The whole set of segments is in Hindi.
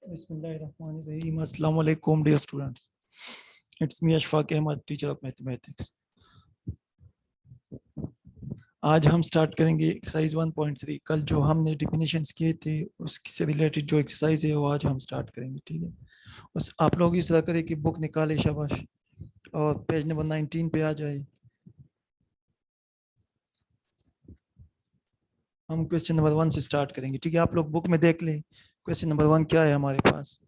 Bismillahirrahmanirrahim. Assalamu alaikum, dear students. It's me Ashfaq Ahmad, teacher of mathematics. आज हम स्टार्ट करेंगे एक्सरसाइज 1.3। कल जो हमने डिफिनेशंस किए थे उससे रिलेटेड जो एक्सरसाइज है वो आज हम स्टार्ट करेंगे, ठीक है। उस आप लोग इस तरह करें कि बुक निकाले शाबाश और पेज नंबर 19 पे आ जाए। हम क्वेश्चन नंबर 1 से स्टार्ट करेंगे, ठीक है। आप लोग बुक में देख लें क्वेश्चन नंबर 1 क्या है हमारे पास।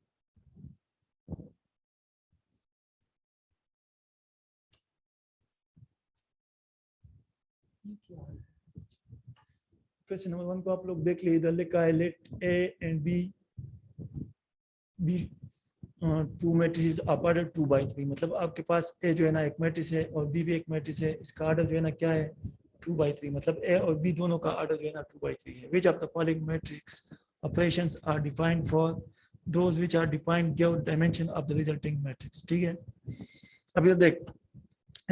क्वेश्चन नंबर 1 को आप लोग देख लीजिए। इधर लिखा है let A and B two matrices of order 2/3। मतलब आपके पास ए जो है ना एक मैट्रिक्स है और बी भी एक मैट्रिक्स है। इसका ऑर्डर जो है ना क्या है 2/3। मतलब ए और बी दोनों का ऑर्डर जो है ना 2/3 है। Which of the following matrix operations are defined for those which are defined give dimension of the resulting matrix, ठीक है। अब ये देख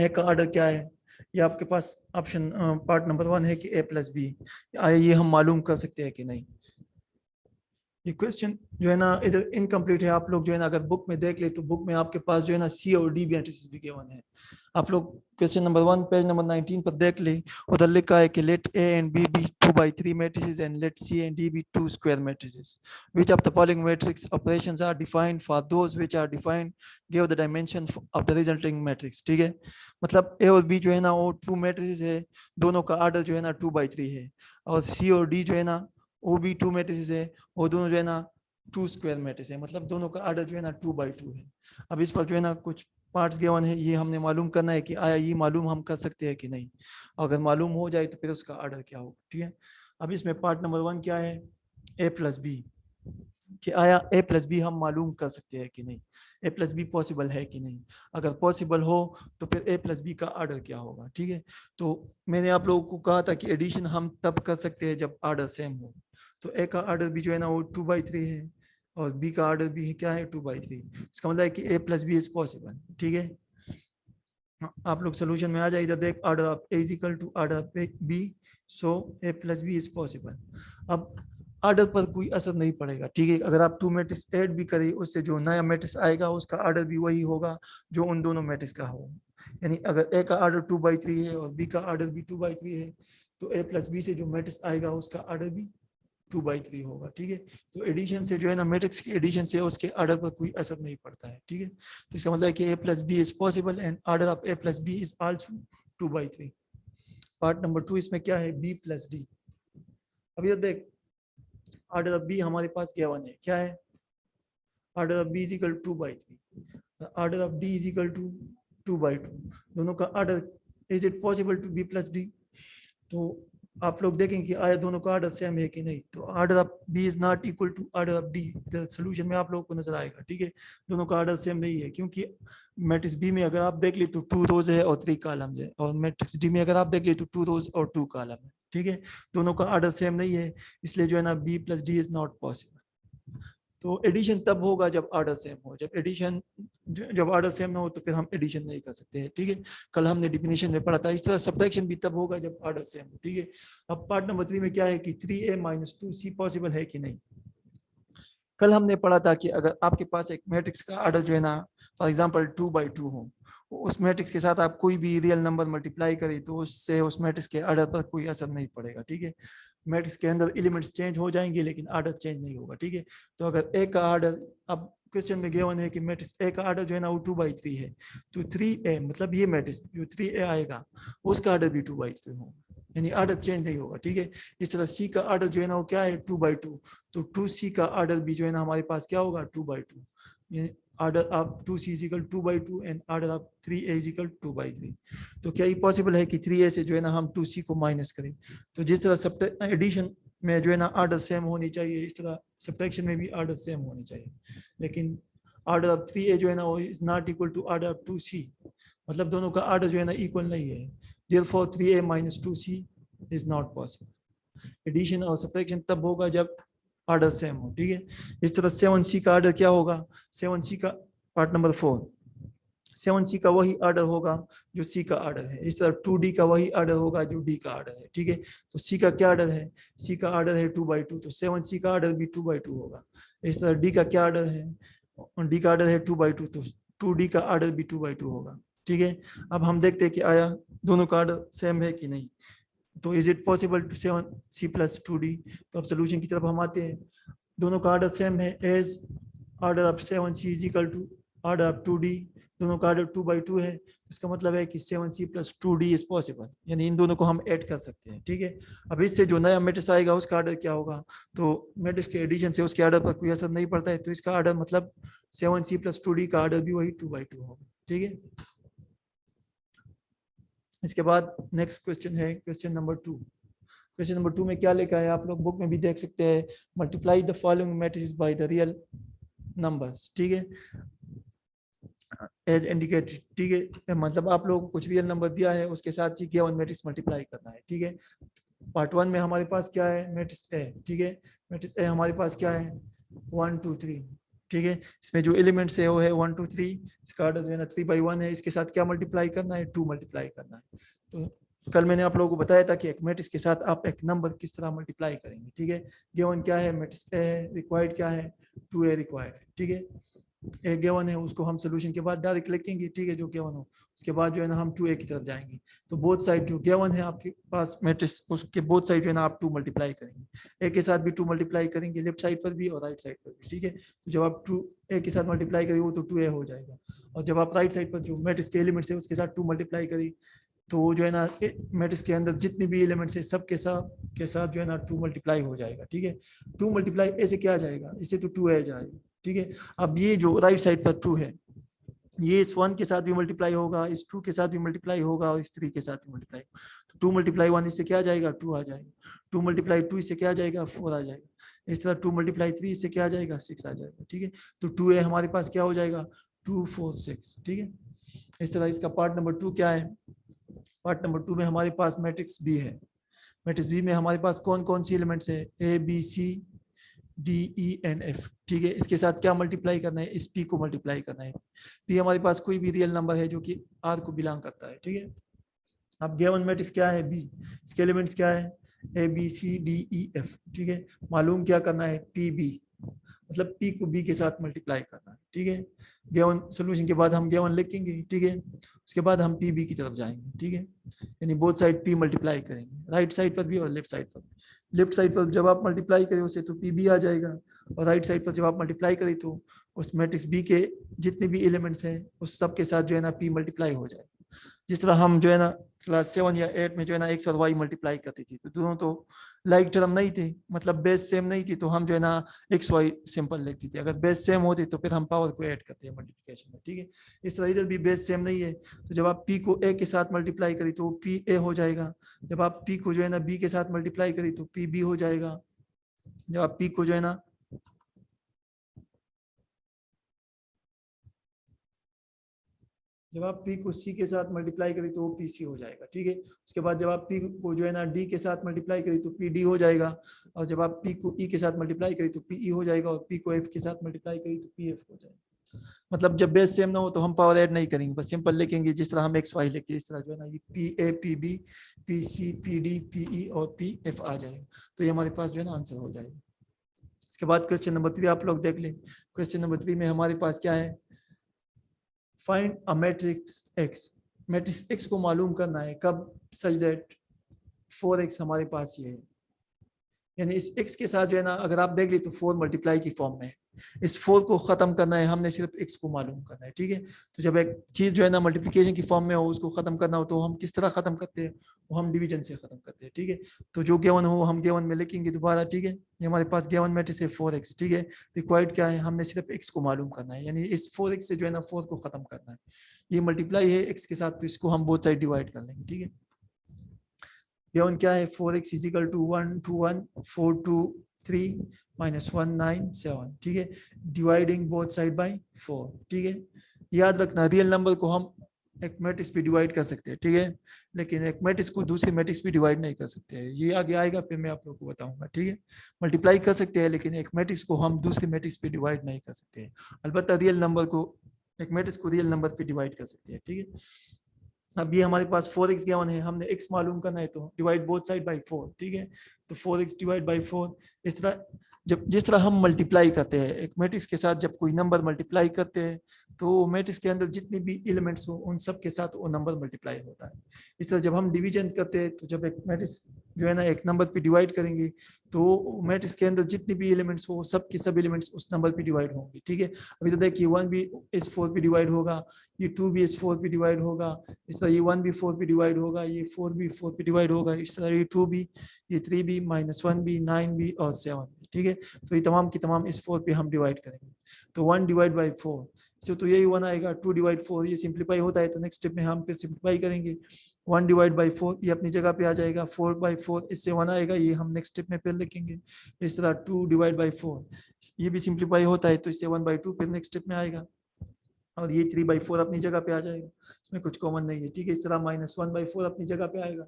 ए का ऑर्डर क्या है। ये आपके पास ऑप्शन पार्ट नंबर 1 है कि ए प्लस बी। ये हम मालूम कर सकते हैं कि नहीं। ये क्वेश्चन जो है ना इधर इनकम्प्लीट है। आप लोग जो है ना अगर बुक में देख ले तो बुक में आपके पास जो है ना सी और डी मैट्रिसेस भी गिवन है। आप लोग क्वेश्चन नंबर 1 पेज नंबर 19 पर देख ले। उधर लिखा है कि let A and B be 2/3 matrices and let C and D be 2 square matrices. Which of the following matrix operations are defined for those which are defined give the dimension of the resulting matrix, ठीक है। मतलब ए और बी जो है ना वो 2 मैट्रिसेस है, दोनों का ऑर्डर जो है ना 2/3 है। और सी और डी जो है ना वो भी 2 मैट्रिसेस है, वो दोनों जो है ना 2 स्क्वायर मैट्रिक्स है। मतलब दोनों का ऑर्डर जो है ना 2/2 है। अब इस पर जो है ना कुछ पार्ट्स गिवन है, ये हमने मालूम करना है कि आया ये मालूम हम कर सकते हैं कि नहीं। अगर मालूम हो जाए तो फिर उसका ऑर्डर क्या होगा, ठीक है। अब इसमें पार्ट नंबर 1 क्या है ए प्लस बी, कि आया ए प्लस बी हम मालूम कर सकते हैं कि नहीं, ए प्लस बी पॉसिबल है कि नहीं। अगर पॉसिबल हो तो फिर ए प्लस बी का ऑर्डर क्या होगा, ठीक है। तो मैंने आप लोगों को कहा था कि एडिशन हम तब कर सकते हैं जब ऑर्डर सेम हो। तो ए का ऑर्डर भी जो है ना वो 2/3 है और बी का ऑर्डर भी क्या है 2/3। इसका मतलब है कि A plus B is possible, ठीक है। आप लोग सोल्यूशन में आ जाए। इधर देख order of A is equal to order of B, so A plus B is possible. अब ऑर्डर पर कोई असर नहीं पड़ेगा, ठीक है। अगर आप 2 मैट्रिक्स ऐड भी करें उससे जो नया मैट्रिक्स आएगा उसका ऑर्डर भी वही होगा जो उन दोनों मैट्रिक्स का हो। यानी अगर ए का ऑर्डर 2/3 है और बी का ऑर्डर भी 2/3 है तो ए प्लस बी से जो मैट्रिक्स आएगा उसका ऑर्डर भी 2/3 होगा, ठीक है। तो एडिशन से जो है ना मैट्रिक्स की एडिशन से उसके ऑर्डर पर कोई असर नहीं पड़ता है, ठीक है। तो इसका मतलब है कि A plus B is possible and order of A plus B is also 2/3। Part number 2 इसमें क्या है बी प्लस डी। अब ये देख ऑर्डर ऑफ बी हमारे पास गिवन है, क्या है order of B is equal 2/3, order of D is equal to 2/2। दोनों का order is it possible to B plus D. तो आप लोग देखेंगे कि आया दोनों का ऑर्डर सेम है कि नहीं। तो order of B is not equal to order of D. इधर सोल्यूशन में आप लोगों को नजर आएगा, ठीक है। दोनों का ऑर्डर सेम नहीं है क्योंकि मैट्रिक्स बी में अगर आप देख ले तो 2 रोज है और 3 कॉलम्स है और मैट्रिक्स डी में अगर आप देख ले तो 2 रोज और 2 कॉलम है, ठीक है। दोनों का ऑर्डर सेम नहीं है, इसलिए जो है ना B plus D is not possible. तो एडिशन तब होगा जब ऑर्डर सेम हो। जब ऑर्डर सेम ना हो तो फिर हम एडिशन नहीं कर सकते हैं, ठीक है। कल हमने डिफिनेशन में पढ़ा था। इस तरह सब्ट्रैक्शन भी तब होगा जब ऑर्डर सेम हो, ठीक है। अब पार्ट नंबर 3 में क्या है कि 3a - 2c पॉसिबल है कि नहीं। कल हमने पढ़ा था कि अगर आपके पास एक मैट्रिक्स का ऑर्डर जो है ना फॉर एग्जांपल 2/2 हो, उस मैट्रिक्स के साथ आप कोई भी रियल नंबर मल्टीप्लाई करें तो उससे उस मैट्रिक्स के ऑर्डर पर कोई असर नहीं पड़ेगा, ठीक है। मैट्रिक्स के अंदर एलिमेंट्स चेंज हो जाएंगे लेकिन ऑर्डर चेंज नहीं होगा, ठीक है। तो अगर ए का ऑर्डर, अब क्वेश्चन में गिवन है कि मैट्रिक्स ए का ऑर्डर जो है ना वो 2/3 है, तो 3a मतलब ये मैट्रिक्स जो 3a आएगा उसका ऑर्डर भी 2/3 होगा, यानी ऑर्डर चेंज नहीं होगा, ठीक है। इस तरह सी का ऑर्डर जो है ना वो क्या है 2/2, तो 2c का ऑर्डर भी जो है ना हमारे पास क्या होगा 2/2। Order of 2c is equal 2/2 and order of 3a is equal 2/3। तो क्या ये पॉसिबल है कि 3a से जो है ना हम 2c को माइनस करें। तो जिस तरह सब एडिशन में जो है ना ऑर्डर सेम होनी चाहिए, इस तरह सब्ट्रैक्शन में भी ऑर्डर सेम होनी चाहिए। लेकिन ऑर्डर ऑफ 3a जो है ना वो is not equal to order of 2c। मतलब दोनों का ऑर्डर जो है ना इक्वल नहीं है, therefore 3a - 2c is not possible. Addition और सब्ट्रैक्शन तब होगा जब ऑर्डर सेम हो, ठीक है। इस तरह 7c का ऑर्डर क्या होगा, 7c का पार्ट नंबर 4 7C का वही ऑर्डर होगा जो C का ऑर्डर है। इस तरह 2D का वही ऑर्डर होगा जो D का ऑर्डर है। ठीक है, तो C का क्या ऑर्डर है? C का ऑर्डर है 2/2, तो 7C का ऑर्डर भी 2/2 होगा। इस तरह D का क्या ऑर्डर है? D का ऑर्डर है 2/2, तो 2D का ऑर्डर भी 2/2 होगा। ठीक है, अब हम देखते हैं कि आया दोनों का ऑर्डर सेम है कि नहीं। तो is it possible to 7C plus 2D? तो अब सोल्यूशन की तरफ हम आते हैं। दोनों का ऑर्डर सेम है, as order of 7C is equal to order of 2D। दोनों का ऑर्डर 2/2 है, इसका मतलब है कि 7C plus 2D is possible, यानी इन दोनों को हम ऐड कर सकते हैं। ठीक है, अब इससे जो नया मैट्रिक्स आएगा उसका ऑर्डर क्या होगा? तो मैट्रिक्स के एडिशन से उसके ऑर्डर पर कोई असर नहीं पड़ता है, तो इसका ऑर्डर मतलब 7C प्लस 2D का ऑर्डर भी वही 2/2 होगा। ठीक है, इसके बाद नेक्स्ट क्वेश्चन है क्वेश्चन नंबर 2। क्वेश्चन नंबर 2 में क्या लिखा है आप लोग बुक में भी देख सकते हैं। Multiply the following matrix by the real numbers. ठीक है, एज इंडिकेटेड। ठीक है, मतलब आप लोगों को कुछ रियल नंबर दिया है, उसके साथ ही गिवन मैट्रिक्स मल्टीप्लाई करना है। ठीक है, पार्ट 1 में हमारे पास क्या है? Matrix A. ठीक है, मैट्रिक्स ए हमारे पास क्या है? 1 2 3। ठीक है, इसमें जो एलिमेंट्स है वो है 1 2 3। इसका ऑर्डर जो है ना 3/1 है। इसके साथ क्या मल्टीप्लाई करना है? 2 मल्टीप्लाई करना है। तो कल मैंने आप लोगों को बताया था कि एक मैट्रिक्स के साथ आप एक नंबर किस तरह मल्टीप्लाई करेंगे। ठीक है, गिवन क्या है? मैट्रिक्स ए है, रिक्वायर्ड क्या है? 2A रिक्वायर्ड है। ठीक है, ए गिवन है, उसको हम सोल्यूशन के बाद डायरेक्ट लिखेंगे। ठीक है, जो गिवन हो उसके बाद जो है ना हम 2A की तरफ जाएंगे। तो बोथ साइड जो गिवन है आपके पास मैट्रिक्स, उसके बोथ साइड जो है ना आप 2 मल्टीप्लाई करेंगे। ए के साथ भी 2 मल्टीप्लाई करेंगे, लेफ्ट साइड पर भी और राइट साइड पर भी। ठीक है, तो जब आप 2A के साथ मल्टीप्लाई करेंगे तो 2A हो जाएगा, और जब आप राइट साइड पर जो मैट्रिक्स के एलिमेंट्स है उसके साथ 2 मल्टीप्लाई करेंगे तो वो जो है ना मैट्रिक्स के अंदर जितने भी एलिमेंट्स है सब के साथ जो है ना 2 मल्टीप्लाई हो जाएगा। ठीक है, 2 मल्टीप्लाई ए से क्या आ जाएगा? इससे तो 2A जाएगा। ठीक है, अब ये जो राइट साइड पर 2 है, ये इस 1 के साथ भी मल्टीप्लाई होगा, इस 2 के साथ भी मल्टीप्लाई होगा, और इस 3 के साथ भी मल्टीप्लाई। तो 2 मल्टीप्लाई 1 इससे क्या आ जाएगा? 2 आ जाएगा। 2 मल्टीप्लाई 2 इससे क्या आ जाएगा? 4 आ जाएगा। इस तरह 2 मल्टीप्लाई 3 इससे क्या आ जाएगा? 6 आ जाएगा। ठीक है, तो 2A हमारे पास क्या हो जाएगा? 2 4 6। ठीक है, इस तरह इसका पार्ट नंबर 2 क्या है? पार्ट नंबर 2 में हमारे पास मैट्रिक्स बी है। मैट्रिक्स बी में हमारे पास कौन कौन सी एलिमेंट्स है? A B C D E and F. ठीक है, इसके साथ क्या मल्टीप्लाई करना है? इस पी को मल्टीप्लाई करना है। पी हमारे पास कोई भी रियल नंबर है जो कि आर को बिलोंग करता है। ठीक है, अब गिवन मैट्रिक्स क्या है? बी। इसके एलिमेंट्स क्या है? A B C D E F. ठीक है, मालूम क्या करना है? पी बी, मतलब पी को बी के साथ मल्टीप्लाई करना है। ठीक है, गिवन सोल्यूशन के बाद हम गिवन लिखेंगे। ठीक है, उसके बाद हम पी बी की तरफ जाएंगे। ठीक है, यानी बोथ साइड पी मल्टीप्लाई करेंगे, राइट साइड पर भी और लेफ्ट साइड पर। लेफ्ट साइड पर जब आप मल्टीप्लाई करें उसे तो पी बी आ जाएगा, और राइट साइड पर जब आप मल्टीप्लाई करें तो उस मैट्रिक्स बी के जितने भी एलिमेंट्स हैं उस सब के साथ जो है ना पी मल्टीप्लाई हो जाएगा। जिस तरह हम जो है ना क्लास 7 या 8 में जो है ना एक्स और वाई मल्टीप्लाई करती थी, तो दोनों तो लाइक टर्म नहीं थे, मतलब बेस सेम नहीं थी, तो हम जो है ना एक्स वाई सिंपल लिखती थी। अगर बेस सेम होती तो फिर हम पावर को ऐड करते हैं मल्टीप्लिकेशन में। ठीक है, इस तरह इधर भी बेस सेम नहीं है, तो जब आप पी को ए के साथ मल्टीप्लाई करी तो पी ए हो जाएगा। जब आप पी को जो है ना बी के साथ मल्टीप्लाई करी तो पी बी हो जाएगा। जब आप पी को जो है ना जब आप पी को सी के साथ मल्टीप्लाई करें तो वो पी सी हो जाएगा। ठीक है, उसके बाद जब आप पी को जो है ना डी के साथ मल्टीप्लाई करें तो पी डी हो जाएगा, और जब आप पी को ई के साथ मल्टीप्लाई करें तो पी ई हो जाएगा, और पी को एफ के साथ मल्टीप्लाई करें तो पी एफ हो जाएगा। मतलब जब बेस सेम ना हो तो हम पावर ऐड नहीं करेंगे, बस सिंपल लिखेंगे जिस तरह हम एक्स वाई लिखते हैं इस तरह जो है ना ये P A P B P C P D P E और पी एफ आ जाएगा। तो ये हमारे पास जो है ना आंसर हो जाएगा। इसके बाद क्वेश्चन नंबर 3 आप लोग देख लें। क्वेश्चन नंबर 3 में हमारे पास क्या है? Find a matrix x. Matrix x को मालूम करना है कब? सच दैट 4x हमारे पास ये है, यानी इस x के साथ जो है ना अगर आप देख ली तो 4 मल्टीप्लाई की फॉर्म में है। इस 4 को खत्म करना है, हमने सिर्फ x को मालूम करना है। ठीक है, तो जब एक चीज जो है ना मल्टीप्लिकेशन की फॉर्म में हो उसको खत्म करना हो तो हम किस तरह खत्म करते हैं? वो हम डिवीजन से खत्म करते हैं। ठीक है, तो जो गिवन हो हम गिवन में लिखेंगे दोबारा। ठीक है, ये हमारे पास गिवन मैट्रिक्स है 4x। ठीक है, रिक्वायर्ड क्या है? हमने सिर्फ x को मालूम करना है, यानी इस 4x से जो है ना 4 को खत्म करना है। ये मल्टीप्लाई है x के साथ, तो इसको हम बोथ साइड डिवाइड कर लेंगे। ठीक है, गिवन क्या है? 4x is equal to 1 2 1 4 2 3 minus 1 9 7। ठीक है, डिवाइडिंग बोथ साइड बाय 4। ठीक है, याद रखना रियल नंबर को हम एक मैट्रिक्स पे डिवाइड कर सकते हैं। ठीक है, लेकिन एक मैट्रिक्स को दूसरे मैट्रिक्स पे डिवाइड नहीं कर सकते हैं, ये आगे आएगा फिर मैं आप लोग को बताऊंगा। ठीक है, मल्टीप्लाई कर सकते हैं लेकिन एक मैट्रिक्स को हम दूसरे मैट्रिक्स पे डिवाइड नहीं कर सकते हैं। अलबत्ता रियल नंबर को एक मैट्रिक्स को रियल नंबर पे डिवाइड कर सकते हैं, ठीक है। अब ये हमारे पास 4x गिवन है, हमने x मालूम करना है तो डिवाइड बोथ साइड बाय 4, ठीक है। तो 4x डिवाइड बाय 4, इस तरह जब जिस तरह हम मल्टीप्लाई करते हैं एक मैट्रिक्स के साथ, जब कोई नंबर मल्टीप्लाई करते हैं तो मैट्रिक्स के अंदर जितने भी एलिमेंट्स हो उन सब के साथ वो नंबर मल्टीप्लाई होता है। इस तरह जब हम डिवीजन करते हैं तो जब एक मैट्रिक्स जो है ना एक नंबर पे डिवाइड करेंगे तो मैट्रिक्स के अंदर जितने भी एलिमेंट्स हो सब के सब एलिमेंट्स उस नंबर पे डिवाइड होंगे, ठीक है। अभी तो देखिए 1 भी इस 4 पे डिवाइड होगा, ये 2 भी इस 4 पे डिवाइड होगा, इस तरह ये 1 भी 4 पे डिवाइड होगा, ये 4 भी 4 पे डिवाइड होगा, इस तरह ये 2 भी, ये 3 भी, -1 भी, 9 भी और 7 भी, ठीक है। तो ये तमाम की तमाम इस 4 पे हम डिवाइड करेंगे। तो 1 डिवाइड बाई 4 से तो यही 1 आएगा, 2 डिवाइड 4 ये सिंप्लीफाई होता है, तो नेक्स्ट स्टेप में हम फिर सिंप्लीफाई करेंगे। 1 डिवाइड बाई 4 ये अपनी जगह पे आ जाएगा, 4 बाई 4 इससे 1 आएगा, ये हम नेक्स्ट स्टेप में फिर लिखेंगे। इस तरह 2 डिवाइड बाई 4 ये भी सिंप्लीफाई होता है, तो इससे 1 बाई 2 फिर नेक्स्ट स्टेप में आएगा, और ये 3 बाई 4 अपनी जगह पे आ जाएगा, इसमें कुछ कॉमन नहीं है, ठीक है। इस तरह -1 बाई 4 अपनी जगह पे आएगा,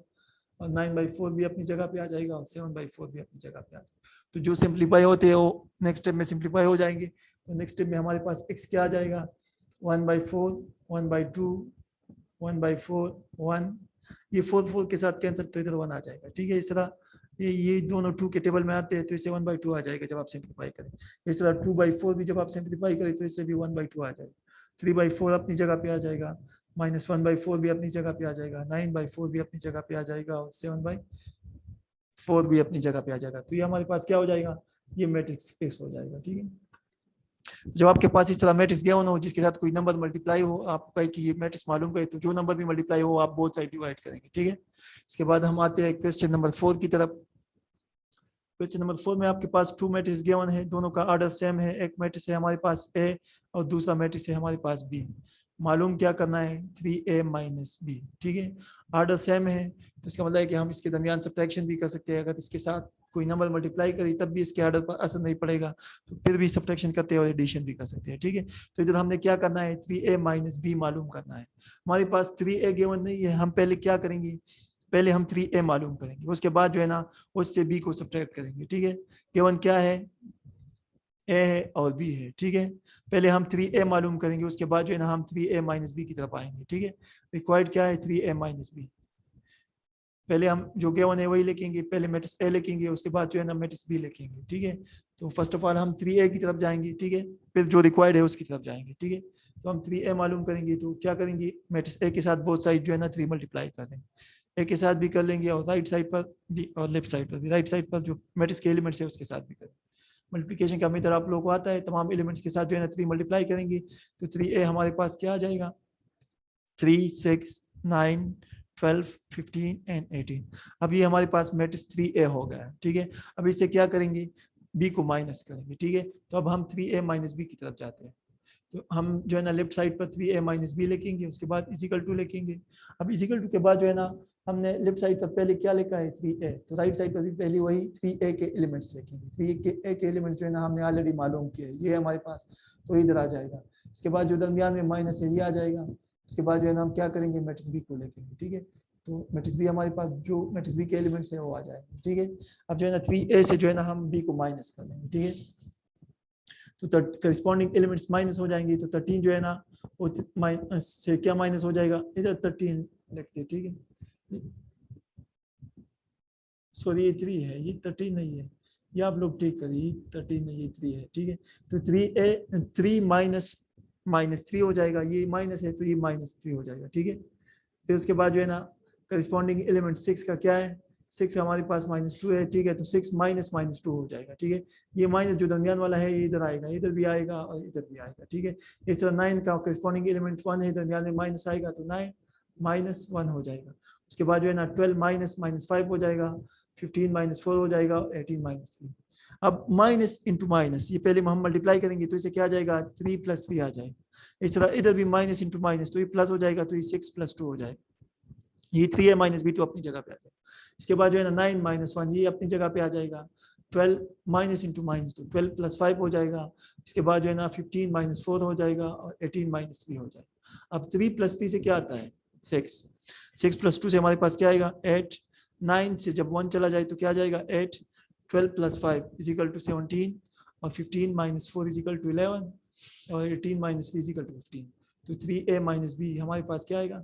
और 9 बाई 4 भी अपनी जगह पे आ जाएगा, और 7 बाई 4 भी अपनी जगह पे आ जाएगा। तो जो सिंप्लीफाई होते हैं वो नेक्स्ट स्टेप में सिंप्लीफाई हो जाएंगे। तो नेक्स्ट स्टेप में हमारे पास x क्या आ जाएगा, 1 बाई 4, 1 बाई 2, 1 बाई 4, 1, ये 4 के साथ कैंसिल तो इधर 1 आ जाएगा, ठीक है। इस तरह ये दोनों 2 के टेबल में आते हैं तो इससे 1 बाई 2 आ जाएगा जब आप सिंप्लीफाई करें। इस तरह 2 बाई 4 भी जब आप सिंप्लीफाई करें तो इससे भी 1 बाई 2 आ जाएगा, 3 बाई 4 अपनी जगह पे आ जाएगा, -1 बाई 4 भी अपनी जगह पे आ जाएगा, 9 बाई 4 भी अपनी जगह पे आ जाएगा, और 7 बाई 4 भी अपनी जगह पे आ जाएगा। तो ये हमारे पास क्या हो जाएगा, ये मैट्रिक्स स्पेस हो जाएगा, ठीक है। जब आपके पास इस तरह मैट्रिक्स गिवन हो जिसके साथ कोई नंबर मल्टीप्लाई हो, आपको कहे कि ये मैट्रिक्स मालूम करे, तो जो नंबर भी मल्टीप्लाई हो आप बोथ साइड डिवाइड करेंगे, ठीक है। इसके बाद हम आते हैं क्वेश्चन नंबर 4 की तरफ। क्वेश्चन नंबर 4 में आपके पास 2 मैट्रिक्स गिवन है, दोनों का ऑर्डर सेम है। एक मैट्रिक्स है हमारे पास A और दूसरा मैट्रिक्स है हमारे पास B। मालूम क्या करना है, 3A माइनस B, ठीक है। ऑर्डर सेम है तो इसका मतलब है कि हम इसके दरमियान सब्ट्रैक्शन भी कर सकते हैं। अगर इसके साथ कोई नंबर मल्टीप्लाई करी तब भी इसके ऑर्डर पर असर नहीं पड़ेगा, तो फिर भी सब्ट्रैक्शन करते हैं और एडिशन भी कर सकते हैं, ठीक है। तो इधर हमने क्या करना है, 3A माइनस B मालूम करना है। हमारे पास 3A गिवन नहीं है, हम पहले क्या करेंगे, पहले हम 3A मालूम करेंगे, उसके बाद जो है ना उससे B को सब्ट्रैक्ट करेंगे, ठीक है। गिवन क्या है, A है और B है, ठीक है। पहले हम 3A मालूम करेंगे, उसके बाद जो है ना हम 3A माइनस B की तरफ आएंगे, ठीक है। रिक्वायर्ड क्या है, 3A माइनस B। पहले हम जो गिवन है वही लिखेंगे, पहले मैट्रिक्स A लिखेंगे, उसके बाद जो है ना मैट्रिक्स B लिखेंगे, ठीक है। तो फर्स्ट ऑफ ऑल हम 3A की तरफ जाएंगे, ठीक है, फिर जो रिक्वायर्ड है उसकी तरफ जाएंगे, ठीक है। तो हम 3A मालूम करेंगे, तो क्या करेंगे, मैट्रिक्स A के साथ बोथ साइड जो है ना 3 मल्टीप्लाई कर देंगे, A के साथ भी कर लेंगे और राइट साइड पर भी और लेफ्ट साइड पर भी, राइट साइड पर जो मैट्रिक्स के एलिमेंट्स है उसके साथ भी करेंगे। मल्टीप्लिकेशन का मेथड आप लोगों को आता है, तमाम एलिमेंट्स के साथ जो है ना 3 मल्टीप्लाई करेंगे, तो 3A हमारे पास क्या आ जाएगा, 3, 6, 9, 12, 15 एंड 18। अब ये हमारे पास मैट्रिक्स 3A हो गया, ठीक है। अब इसे क्या करेंगे, B को माइनस करेंगे, ठीक है। तो अब हम 3A माइनस B की तरफ जाते हैं, तो हम जो है ना लेफ्ट साइड पर 3A माइनस B लिखेंगे, उसके बाद इजिकल टू लिखेंगे। अब इजिकल टू के बाद जो है ना हमने लेफ्ट साइड पर पहले क्या लिखा है, 3A, तो राइट साइड पर भी पहले वही 3A के एलिमेंट्स लिखेंगे। 3A के एलिमेंट्स जो है ना हमने ऑलरेडी मालूम किया है, ये हमारे पास, तो इधर आ जाएगा। इसके बाद जो दरमियान में माइनस है ये आ जाएगा। उसके बाद जो है ना हम क्या करेंगे, मैट्रिक्स B को लिखेंगे, ठीक है। तो मैट्रिक्स B हमारे पास जो मैट्रिक्स B के एलिमेंट्स है वो आ जाएंगे, ठीक है। अब जो है ना 3A से जो है ना हम B को माइनस कर लेंगे, ठीक है। तो करस्पॉन्डिंग एलिमेंट्स माइनस हो जाएंगे, तो 13 जो है ना वो माइनस से क्या माइनस हो जाएगा, इधर 13 लिखते हैं, ठीक है। सॉरी ये 3 है, ये 13 नहीं है, ये आप लोग ठीक करिए, 13 नहीं ये 3 है, ठीक है। तो 3 माइनस -3 हो जाएगा, ये माइनस है तो ये -3 हो जाएगा, ठीक है। फिर उसके बाद जो है ना करस्पॉन्डिंग एलिमेंट 6 का क्या है, 6 हमारे पास -2 है, ठीक है। तो 6 माइनस -2 हो जाएगा, ठीक है। ये माइनस जो दरमियान वाला है ये इधर आएगा, इधर भी आएगा और इधर भी आएगा, ठीक है। इस तरह 9 का करस्पॉन्डिंग एलिमेंट 1 है, दरमियान में माइनस आएगा तो 9 -1 हो जाएगा। उसके बाद जो है ना 12 -5 हो जाएगा, 15 -4 हो जाएगा, 18 -3। अब माइनस इंटू माइनस, ये पहले हम मल्टीप्लाई करेंगे तो इसे क्या आ जाएगा, 3 + 3 आ जाएगा। इस तरह इधर भी माइनस इंटू माइनस, तो ये प्लस हो जाएगा, तो ये 6 + 2 हो जाएगा। ये 3A माइनस B तो अपनी जगह पे आ जाएगा। इसके बाद जो है ना 9 -1 ये अपनी जगह पे आ जाएगा। 12 माइनस इंटू माइनस, तो 12 + 5 हो जाएगा। इसके बाद जो है ना 15 -4 हो जाएगा और 18 -3 हो जाएगा। अब 3 + 3 से क्या आता है, 6 + 2 से हमारे पास क्या आएगा, 8। 9 से जब 1 चला जाए तो क्या आ जाएगा, 8। 12 + 5 = 17 और 15 - 4 = 11 और 18 - 3 = 15। तो 3a माइनस बी हमारे पास क्या आएगा,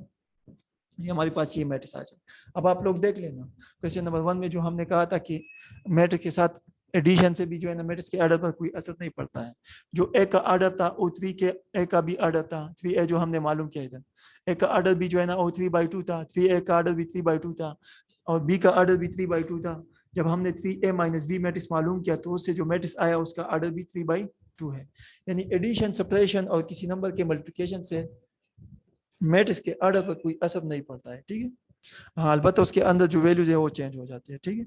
ये हमारे पास ये मैट्रिक्स आ जाए। अब आप लोग देख लेना क्वेश्चन नंबर 1 में जो हमने कहा था कि मैट्रिक्स के साथ एडिशन से भी जो है ना मैट्रिक्स के आर्डर पर कोई असर नहीं पड़ता है। जो ए का आर्डर था ओ 3 के ए का भी आर्डर था 3a जो हमने मालूम किया इधर, ए का आर्डर भी जो है ना ओ 3/2 था, 3a का आर्डर भी 3/2 था और बी का आर्डर भी 3/2 था। जब हमने 3a माइनस बी मैट्रिक्स मालूम किया तो उससे जो मैट्रिक्स आया उसका आर्डर भी 3/2 है। यानी एडिशन सब्ट्रैक्शन और किसी नंबर के मल्टीप्लिकेशन से मैट्रिक्स के आर्डर पर कोई असर नहीं पड़ता है, ठीक है। हाँ अलबत्ता उसके अंदर जो वैल्यूज है वो चेंज हो जाती है, ठीक है।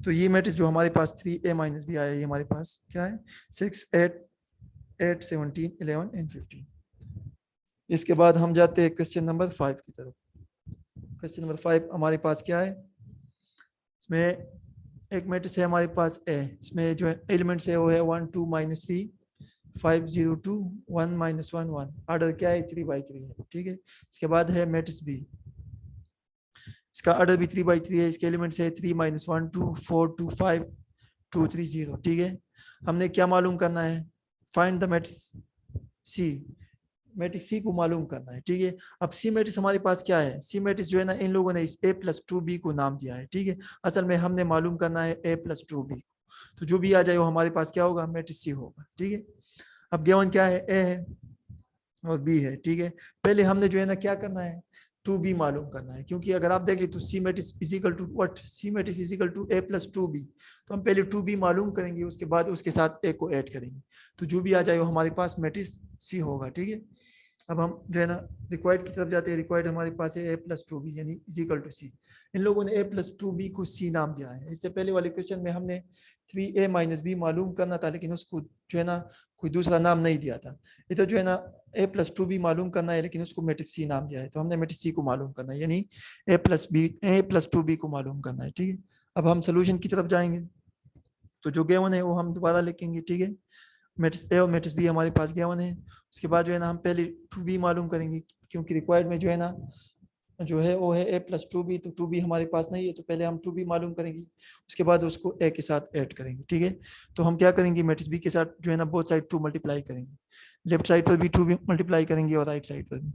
तो ये मैट्रिक्स जो हमारे पास 3a माइनस बी आया, ये हमारे पास क्या है 6 8 8 17 11 एंड 15। इसके बाद हम जाते हैं क्वेश्चन नंबर 5 की तरफ। क्वेश्चन नंबर 5 हमारे पास क्या है, इसमें एक मैट्रिक्स है हमारे पास ए, इसमें जो एलिमेंट्स है वो है 1 2 -3 5 0 2 1 -1 1। आर्डर क्या है 3/3 है, ठीक है। इसके बाद है मैट्रिक्स बी, इसका आर्डर भी 3/3 है, इसके एलिमेंट्स है 3 -1 2 4 2 5 2 3 0, ठीक है। हमने क्या मालूम करना है, find the matrix C, matrix C को मालूम करना है, ठीक है। अब सी मैट्रिक्स हमारे पास क्या है, सी मैट्रिक्स जो है ना इन लोगों ने इस a + 2b को नाम दिया है, ठीक है। असल में हमने मालूम करना है a + 2b, तो जो भी आ जाए वो हमारे पास क्या होगा मैट्रिक्स सी होगा, ठीक है। अब गिवन क्या है a है और b है, ठीक है। पहले हमने जो है ना क्या करना है 2b मालूम करना है, क्योंकि अगर आप देख ले तो C matrix is equal to what, C matrix is equal to a + 2b। तो हम पहले 2b मालूम करेंगे, उसके बाद उसके साथ a को ऐड करेंगे, तो जो भी आ जाए वो हमारे पास मैट्रिक्स सी होगा, ठीक है। अब हम जो है ना रिक्वायर्ड की तरफ जाते हैं। रिक्वायर्ड हमारे पास है a + 2b यानी इज इक्वल टू सी। इन लोगों ने a + 2b को सी नाम दिया है। इससे पहले वाले क्वेश्चन में हमने 3a - b मालूम करना था, लेकिन उसको जो है ना कोई दूसरा नाम नहीं दिया था। इधर जो है ना a + 2b मालूम करना है, लेकिन उसको मैट्रिक्स सी नाम दिया है, तो हमने मैट्रिक्स सी को मालूम करना है, यानी a + 2b को मालूम करना है, ठीक है। अब हम सोल्यूशन की तरफ जाएंगे, तो जो गिवन है वो हम दोबारा लिखेंगे, ठीक है। मैट्रिक्स ए और मैट्रिक्स बी हमारे पास गिवन है। उसके बाद जो है ना हम पहले 2b मालूम करेंगे, क्योंकि रिक्वायर्ड में जो है ना जो है वो है a + 2b, तो 2b हमारे पास नहीं है, तो पहले हम 2b मालूम करेंगे, उसके बाद उसको a के साथ ऐड करेंगे, ठीक है। तो हम क्या करेंगे मैट्रिक्स b के साथ जो है ना बोथ साइड 2 मल्टीप्लाई करेंगे, लेफ्ट साइड पर भी 2b मल्टीप्लाई करेंगे और राइट साइड पर भी।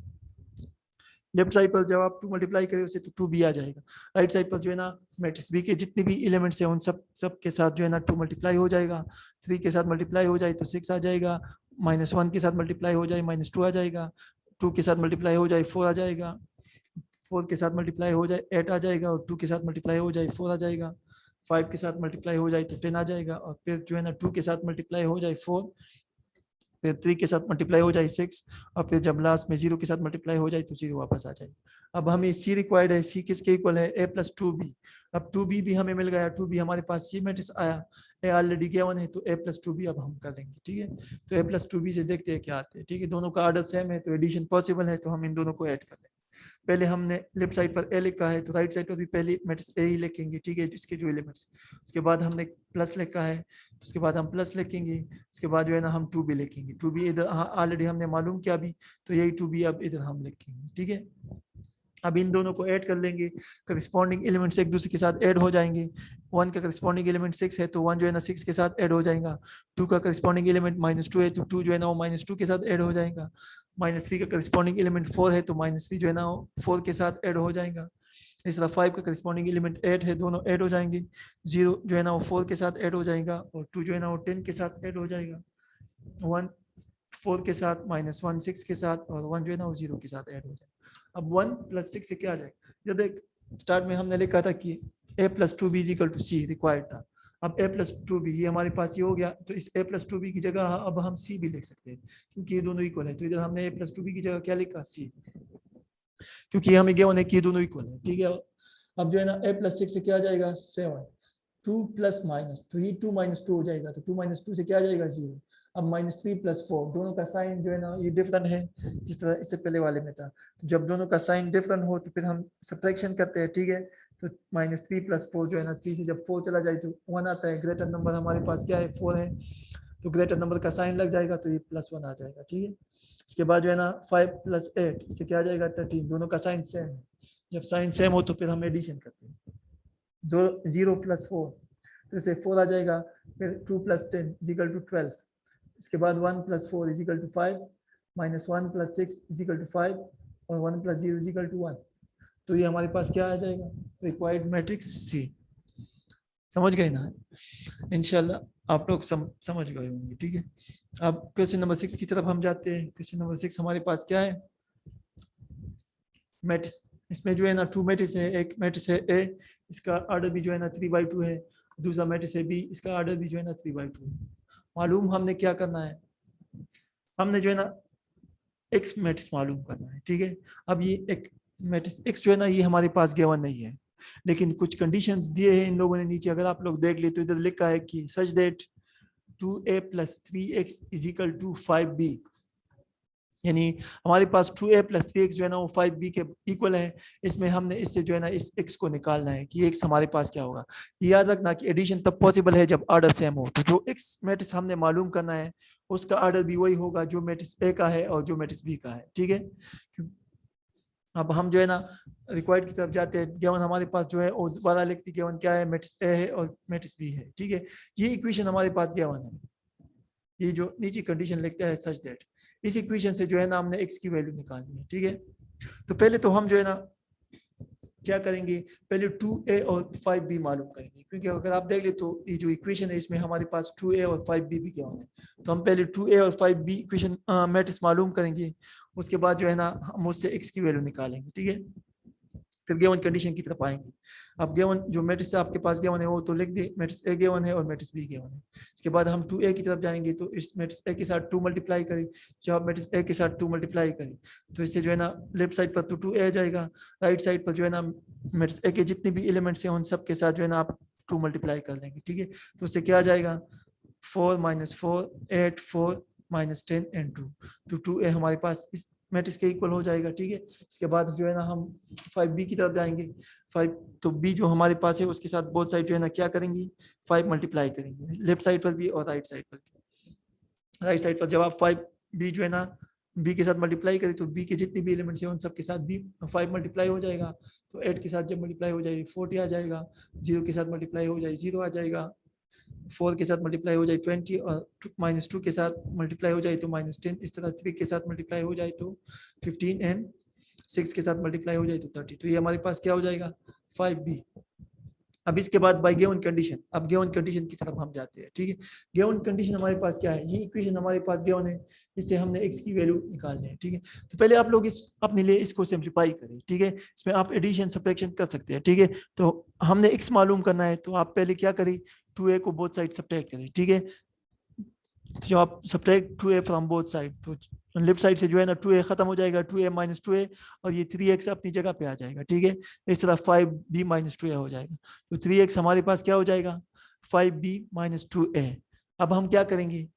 लेफ्ट साइड पर जब आप 2 मल्टीप्लाई करें उससे तो 2b आ जाएगा। राइट साइड पर जो है ना मैट्रिक्स बी के जितने भी एलिमेंट्स हैं उन सब के साथ जो है ना 2 मल्टीप्लाई हो जाएगा। 3 के साथ मल्टीप्लाई हो जाए तो 6 आ जाएगा, -1 के साथ मल्टीप्लाई हो जाए -2 आ जाएगा, 2 के साथ मल्टीप्लाई हो जाए 4 आ जाएगा, 4 के साथ मल्टीप्लाई हो जाए 8 आ जाएगा, और 2 के साथ मल्टीप्लाई हो जाए 4 आ जाएगा, 5 के साथ मल्टीप्लाई हो जाए तो 10 आ जाएगा, और फिर जो है ना 2 के साथ मल्टीप्लाई हो जाए 4, फिर 3 के साथ मल्टीप्लाई हो जाए 6, और फिर जब लास्ट में 0 के साथ मल्टीप्लाई हो जाए तो 0 वापस आ जाए। अब हमें सी रिक्वायर्ड है, सी किसके इक्वल है a + 2b। अब 2b भी हमें मिल गया, 2b हमारे पास सी मैट्रिक्स आया, a ऑलरेडी गिवन है, तो a + 2b अब हम कर लेंगे, ठीक है। तो a + 2b से देखते हैं क्या आते हैं, ठीक है। दोनों का आर्डर सेम है तो एडिशन पॉसिबल है, तो हम इन दोनों को ऐड कर लेंगे। पहले हमने लेफ्ट साइड पर ए लिखा है, तो राइट साइड पर भी पहले मैट्रिक्स ए ही लिखेंगे, ठीक है, जिसके जो एलिमेंट्स। उसके बाद हमने प्लस लिखा है, तो उसके बाद हम प्लस लिखेंगे, उसके बाद जो है ना हम 2b लिखेंगे। 2b इधर ऑलरेडी हमने मालूम किया भी, तो यही 2b अब इधर हम लिखेंगे, ठीक है। अब इन दोनों को ऐड कर लेंगे, करस्पॉन्डिंग एलिमेंट्स एक दूसरे के साथ ऐड हो जाएंगे। 1 का करस्पॉन्डिंग एलिमेंट 6 है, तो 1 जो है ना 6 के साथ ऐड हो जाएगा। 2 का करस्पॉन्डिंग एलिमेंट -2 है, तो 2 जो है ना वो -2 के साथ ऐड हो जाएगा। -3 का करस्पॉन्डिंग एलिमेंट 4 है, तो -3 जो है ना 4 के साथ ऐड हो जाएगा। इस तरह 5 का करस्पॉन्डिंग एलिमेंट 8 है, दोनों ऐड हो जाएंगे। 0 जो है ना वो 4 के साथ ऐड हो जाएगा, और 2 जो है ना वो 10 के साथ ऐड हो जाएगा। 1 4 के साथ, -1 6 के साथ, और 1 जो है ना वो 0 के साथ ऐड हो जाएगा। अब 1 + 6 से क्या आ जाएगा, जब देख स्टार्ट में हमने लिखा था कि a + 2b = c रिक्वायर्ड था। अब a + 2b ये हमारे पास ये हो गया, तो इस a + 2b की जगह अब हम c भी लिख सकते हैं, क्योंकि ये दोनों इक्वल है। तो इधर हमने a + 2b की जगह क्या लिखा c, क्योंकि हमें गिवन है कि ये दोनों इक्वल है, ठीक है। अब जो है ना a + 6 से क्या आ जाएगा 7, 2 + माइनस, तो ये 2 - 2 हो जाएगा, तो 2 - 2 से क्या आ जाएगा 0। अब -3 + 4, दोनों का साइन जो है ना ये डिफरेंट है, जिस तरह इससे पहले वाले में था। जब दोनों का साइन डिफरेंट हो तो फिर हम सब्ट्रैक्शन करते हैं, ठीक है। तो -3 + 4 जो है ना 3 से जब 4 चला जाए तो 1 आता है। ग्रेटर नंबर हमारे पास क्या है 4 है, तो ग्रेटर नंबर का साइन लग जाएगा, तो ये +1 आ जाएगा, ठीक है। इसके बाद जो है ना 5 + 8 इससे क्या आ जाएगा 13, दोनों का साइन सेम है। जब साइन सेम हो तो फिर हम एडिशन करते हैं, जो 0 + 4 तो इसे 4 आ जाएगा, फिर 2 + 10 = 12। इसके बाद 1 + 4 = 5, minus 1 plus 6 is equal to 5 और 1 प्लस 0 इज इक्वल टू 1। तो ये हमारे पास क्या आ जाएगा, रिक्वायर्ड मैट्रिक्स सी। समझ गए ना? इंशाल्लाह आप लोग समझ गए होंगे। ठीक है, अब क्वेश्चन नंबर 6 की तरफ हम जाते हैं। क्वेश्चन नंबर 6 हमारे पास क्या है, मैट्रिक्स। इसमें जो है ना 2 मैट्रिक्स है। एक मैट्रिक्स है ए, इसका आर्डर भी जो है ना 3/2 है। दूसरा मैट्रिक्स है बी, इसका आर्डर भी जो है ना 3/2 है। मालूम हमने क्या करना है, हमने जो है ना एक्स मैट्रिक्स मालूम करना है। ठीक है, अब ये एक मैट्रिक्स एक्स जो है ना ये हमारे पास गिवन नहीं है, लेकिन कुछ कंडीशंस दिए हैं इन लोगों ने नीचे। अगर आप लोग देख ले तो इधर लिखा है कि such that 2a + 3x = 5b, यानी हमारे पास 2a + 3x जो है ना वो 5b के इक्वल है। इसमें हमने इससे जो है ना इस x को निकालना है कि x हमारे पास क्या होगा। याद रखना कि एडिशन तब पॉसिबल है जब ऑर्डर सेम हो। तो जो x मैट्रिक्स हमने मालूम करना है उसका ऑर्डर भी वही होगा जो मैट्रिक्स a का है और जो मैट्रिक्स b का है। ठीक है, अब हम जो है ना रिक्वायर्ड की तरफ जाते हैं। गिवन हमारे पास जो है वो वाला लिखती गिवन क्या है, मैट्रिक्स ए है और मैट्रिक्स बी है। ठीक है, ये इक्वेशन हमारे पास गिवन है। ये जो नीचे कंडीशन लिखता है सच दैट, इस इक्वेशन से जो है ना हमने एक्स की वैल्यू निकालनी है। ठीक है, तो पहले तो हम जो है ना क्या करेंगे, पहले 2a और 5b मालूम करेंगे, क्योंकि अगर आप देख ले तो ये जो इक्वेशन है इसमें हमारे पास 2a और 5b भी क्या है। तो हम पहले 2a और 5b इक्वेशन मैट्रिक्स मालूम करेंगे, उसके बाद जो है ना हम उससे x की वैल्यू निकालेंगे। ठीक है, फिर गिवन कंडीशन की तरफ आएंगे। अब गिवन जो मैट्रिक्स आपके पास गिवन है वो तो लिख दे, मैट्रिक्स ए गिवन है और मैट्रिक्स बी गिवन है। इसके बाद हम 2a की तरफ जाएंगे, तो इस मैट्रिक्स ए के साथ 2 मल्टीप्लाई करें। जब आप मैट्रिक्स ए के साथ 2 मल्टीप्लाई करें तो इससे जो है ना लेफ्ट साइड पर तो 2a आ जाएगा, राइट साइड पर जो है ना मैट्रिक्स ए के जितने भी एलिमेंट्स हैं उन सब के साथ जो है ना आप 2 मल्टीप्लाई कर लेंगे। ठीक है, तो उससे क्या आ जाएगा, 4 - 4 8 4 - 10 and 2। तो 2a हमारे पास इस मैट्रिक्स के इक्वल हो जाएगा। ठीक है, इसके बाद जो है ना हम 5b की तरफ जाएंगे। 5 तो b जो हमारे पास है उसके साथ बोथ साइड जो है ना क्या करेंगी, 5 मल्टीप्लाई करेंगे, लेफ्ट साइड पर भी और राइट साइड पर भी। राइट साइड पर जब आप 5b जो है ना b के साथ मल्टीप्लाई करें तो b के जितने भी एलिमेंट्स हैं उन सब के साथ b 5 मल्टीप्लाई हो जाएगा। तो 8 के साथ जब मल्टीप्लाई हो जाएगी 40 आ जाएगा, 0 के साथ मल्टीप्लाई हो जाए 0 आ जाएगा, 4 के साथ मल्टीप्लाई हो जाए 20 और -2 के साथ मल्टीप्लाई हो जाए तो -10। इस तरह 3 के साथ मल्टीप्लाई हो जाए तो 15 एंड 6 के साथ मल्टीप्लाई हो जाए तो 30। तो ये हमारे पास क्या हो जाएगा, 5b। अब इसके बाद बाय गिवन कंडीशन, अब गिवन कंडीशन की तरफ हम जाते हैं। ठीक है, गिवन कंडीशन हमारे पास क्या है, ये इक्वेशन हमारे पास गिवन है, इससे हमने x की वैल्यू निकालनी है। ठीक है, तो पहले आप लोग इस अपने लिए इसको सिंप्लीफाई करें। ठीक है, इसमें आप एडिशन सब्ट्रैक्शन कर सकते हैं। ठीक है, तो हमने x मालूम करना है तो आप पहले क्या करें, 2a को बोथ साइड सब्ट्रैक्ट करें। ठीक है, तो जब आप subtract 2a from both side तो लेफ्ट साइड से जो है ना 2a खत्म हो जाएगा, 2a - 2a और ये 3x अपनी जगह पे आ जाएगा। ठीक है, इस तरह 5b - 2a हो जाएगा। तो 3x हमारे पास क्या हो जाएगा, 5b - 2a। अब हम क्या करेंगे,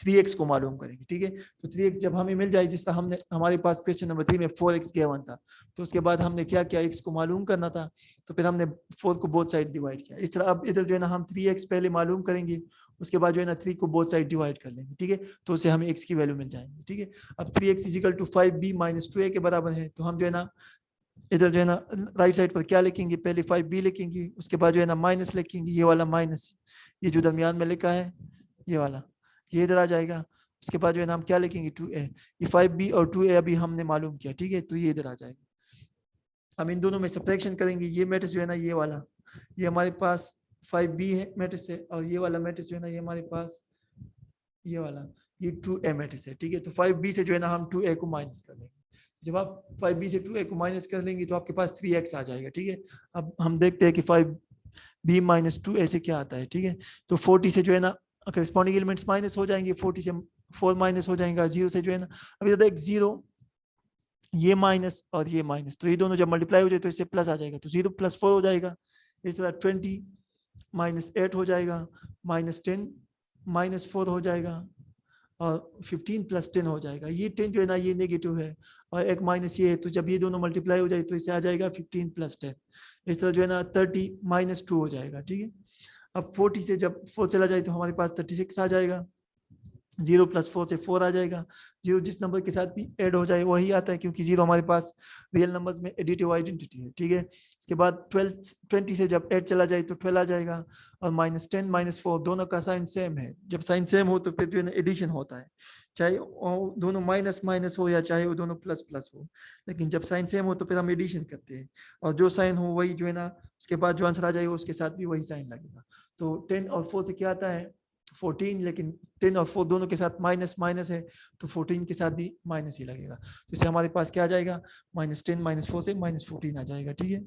3x को मालूम करेंगे। ठीक है, तो 3x जब हमें मिल जाए, जिस तरह हमने हमारे पास क्वेश्चन नंबर 3 में 4x गिवन था, तो उसके बाद हमने क्या किया, x को मालूम करना था तो फिर हमने 4 को बोथ साइड डिवाइड किया। इस तरह अब इधर जो है ना हम 3x पहले मालूम करेंगे, उसके बाद जो है ना 3 को बोथ साइड डिवाइड कर लेंगे। ठीक है, तो उससे हमें x की वैल्यू मिल जाएगी। ठीक है, अब 3x = 5b - 2a के बराबर है, तो हम जो है ना इधर जो है ना राइट साइड पर क्या लिखेंगे, पहले 5b लिखेंगे, उसके बाद जो है ना माइनस लिखेंगे, ये वाला माइनस, ये जो दरमियान में लिखा है ये वाला, ये इधर आ जाएगा। उसके बाद जो है ना हम क्या लिखेंगे, 2a। ये 5b और 2a अभी हमने मालूम किया। ठीक है, तो ये इधर आ जाएगा। हम इन दोनों में सब्ट्रैक्शन करेंगे। ये मैट्रिक्स जो है ना ये वाला, ये हमारे पास 5b है मैट्रिक्स है, और ये वाला मैट्रिक्स जो है ना ये हमारे पास ये वाला ये 2a मैट्रिक्स है। ठीक है, तो 5b से जो है ना हम 2a को माइनस कर लेंगे। जब आप 5b से 2a को माइनस कर लेंगे तो आपके पास 3x आ जाएगा। ठीक है, अब हम देखते हैं कि 5b - 2a से क्या आता है। ठीक है, तो 40 से जो है ना करस्पॉन्डिंग एलिमेंट्स माइनस हो जाएंगे, 40 से 4 माइनस हो जाएगा, 0 से जो है ना अभी तो देख 0 ये माइनस और ये माइनस, तो ये दोनों जब मल्टीप्लाई हो जाए तो इससे प्लस आ जाएगा, तो 0 + 4 हो जाएगा। इस तरह 20 - 8 हो जाएगा, -10 - 4 हो जाएगा, और 15 + 10 हो जाएगा। ये 10 जो है ना ये नेगेटिव है और एक माइनस ये है, तो जब ये दोनों मल्टीप्लाई हो जाए तो इससे आ जाएगा 15 + 10। इस तरह जो है ना 30 - 2 हो जाएगा। ठीक है, अब 40 से जब 4 चला जाए तो हमारे पास 36 आ जाएगा, 0 + 4 से 4 आ जाएगा। 0 जिस नंबर के साथ भी ऐड हो जाए वही आता है, क्योंकि 0 हमारे पास रियल नंबर्स में एडिटिव आइडेंटिटी है। ठीक है, इसके बाद 20 से जब 8 चला जाए तो 12 आ जाएगा, और -10 - 4 दोनों का साइन सेम है। जब साइन सेम हो तो फिर जो है ना एडिशन होता है। चाहे दोनों माइनस माइनस हो या चाहे वो दोनों प्लस प्लस हो, लेकिन जब साइन सेम हो तो फिर हम एडिशन करते हैं, और जो साइन हो वही जो है ना उसके बाद जो आंसर आ जाएगा उसके साथ भी वही साइन लगेगा। तो 10 और 4 से क्या आता है 14, लेकिन 10 और 4 दोनों के साथ माइनस माइनस है तो 14 के साथ भी माइनस ही लगेगा। तो इससे हमारे पास क्या आ जाएगा -10 -4 से -14 आ जाएगा। ठीक है,